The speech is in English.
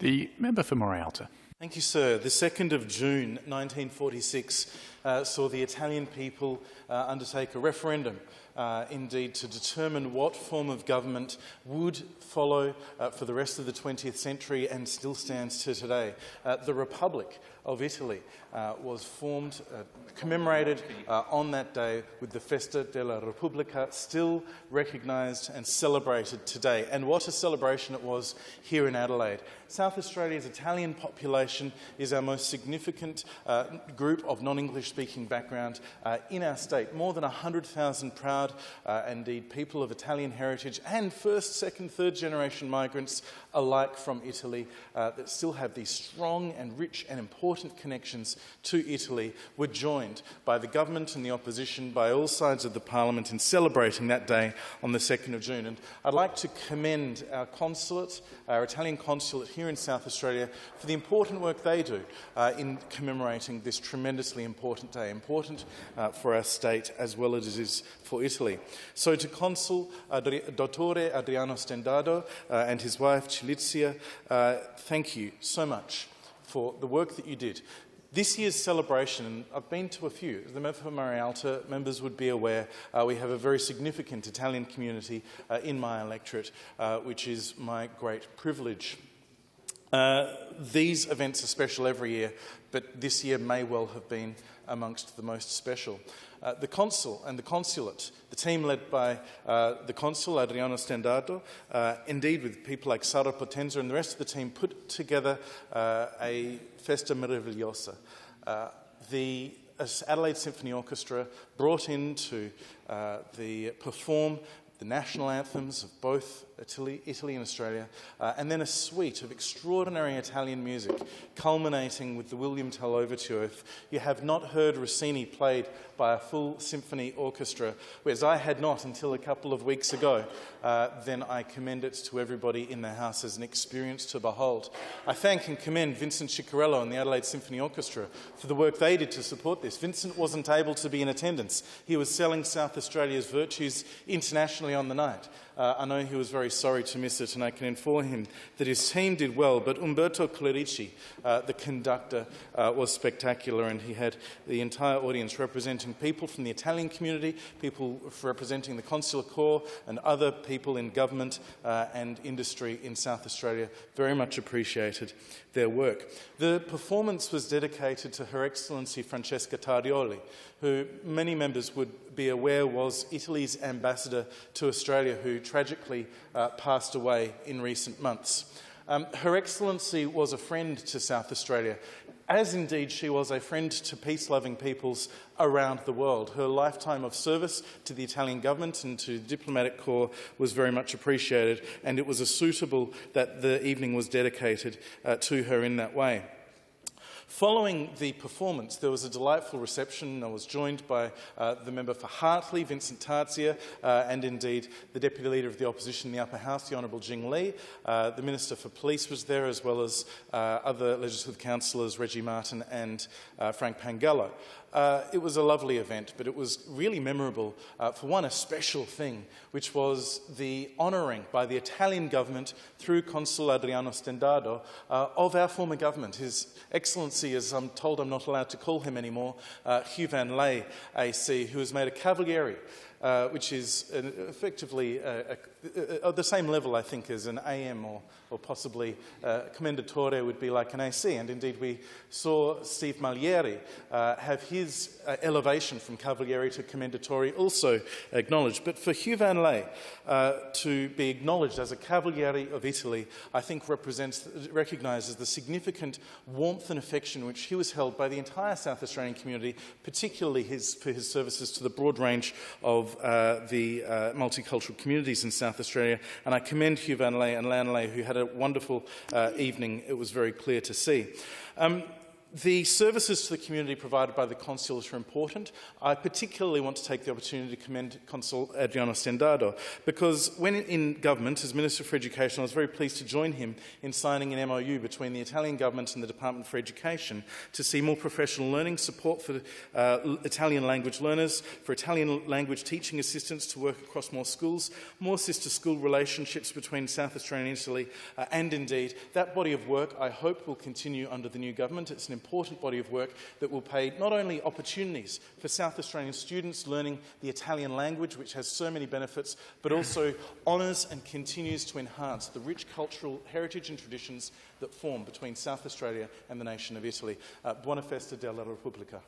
The member for Moray Alta. Thank you, sir. The 2nd of June 1946 saw the Italian people undertake a referendum, indeed, to determine what form of government would follow for the rest of the 20th century and still stands to today. The Republic of Italy was formed, commemorated on that day with the Festa della Repubblica, still recognised and celebrated today. And what a celebration it was here in Adelaide. South Australia's Italian population is our most significant group of non-English speaking background in our state. More than 100,000 proud, indeed, people of Italian heritage and first, second, third generation migrants alike from Italy that still have these strong and rich and important connections to Italy were joined by the government and the opposition, by all sides of the parliament in celebrating that day on the 2nd of June. And I'd like to commend our consulate, our Italian consulate here in South Australia, for the important work they do in commemorating this tremendously important day, important for our state as well as it is for Italy. So to Consul Dottore Adriano Stendado and his wife Cilizia, thank you so much for the work that you did. This year's celebration, and I've been to a few, as the member for Moray Alta members would be aware, we have a very significant Italian community in my electorate, which is my great privilege. These events are special every year, but this year may well have been amongst the most special. The consul and the consulate, the team led by the consul Adriano Stendado, indeed with people like Sara Potenza and the rest of the team, put together a Festa Meravigliosa. The Adelaide Symphony Orchestra brought in to perform the national anthems of both Italy and Australia, and then a suite of extraordinary Italian music, culminating with the William Tell Overture. If you have not heard Rossini played by a full symphony orchestra, whereas I had not until a couple of weeks ago, then I commend it to everybody in the House as an experience to behold. I thank and commend Vincent Ciccarello and the Adelaide Symphony Orchestra for the work they did to support this. Vincent wasn't able to be in attendance. He was selling South Australia's virtues internationally on the night. I know he was very sorry to miss it, and I can inform him that his team did well, but Umberto Clerici, the conductor, was spectacular, and he had the entire audience representing people from the Italian community, people representing the Consular Corps, and other people in government and industry in South Australia. Very much appreciated their work. The performance was dedicated to Her Excellency Francesca Tarioli, who many members would be aware was Italy's ambassador to Australia, who tragically passed away in recent months. Her Excellency was a friend to South Australia, as indeed she was a friend to peace-loving peoples around the world. Her lifetime of service to the Italian government and to the diplomatic corps was very much appreciated, and it was suitable that the evening was dedicated to her in that way. Following the performance, there was a delightful reception. I was joined by the member for Hartley, Vincent Tarzia, and indeed the Deputy Leader of the Opposition in the Upper House, the Honourable Jing Lee. The Minister for Police was there, as well as other Legislative Councillors, Reggie Martin and Frank Pangallo. It was a lovely event, but it was really memorable for one, a special thing, which was the honouring by the Italian government through Consul Adriano Stendado of our former government. His Excellency, as I'm told I'm not allowed to call him anymore, Hugh Van Ley AC, who was made a Cavaliere, which is effectively the same level, I think, as an AM or possibly Commendatore would be like an AC. And indeed, we saw Steve Malieri have his elevation from Cavaliere to Commendatore also acknowledged. But for Hugh Van Ley to be acknowledged as a Cavaliere of Italy, I think recognises the significant warmth and affection which he was held by the entire South Australian community, particularly for his services to the broad range of the multicultural communities in South Australia. And I commend Hugh Van Ley and Lan Ley, who had a wonderful evening. It was very clear to see. The services to the community provided by the consulate are important. I particularly want to take the opportunity to commend Consul Adriano Stendado, because when in government, as Minister for Education, I was very pleased to join him in signing an MOU between the Italian government and the Department for Education to see more professional learning, support for Italian language learners, for Italian language teaching assistants to work across more schools, more sister-school relationships between South Australia and Italy, and indeed, that body of work I hope will continue under the new government. It's an important body of work that will pay not only opportunities for South Australian students learning the Italian language, which has so many benefits, but also honours and continues to enhance the rich cultural heritage and traditions that form between South Australia and the nation of Italy. Buona festa della Repubblica.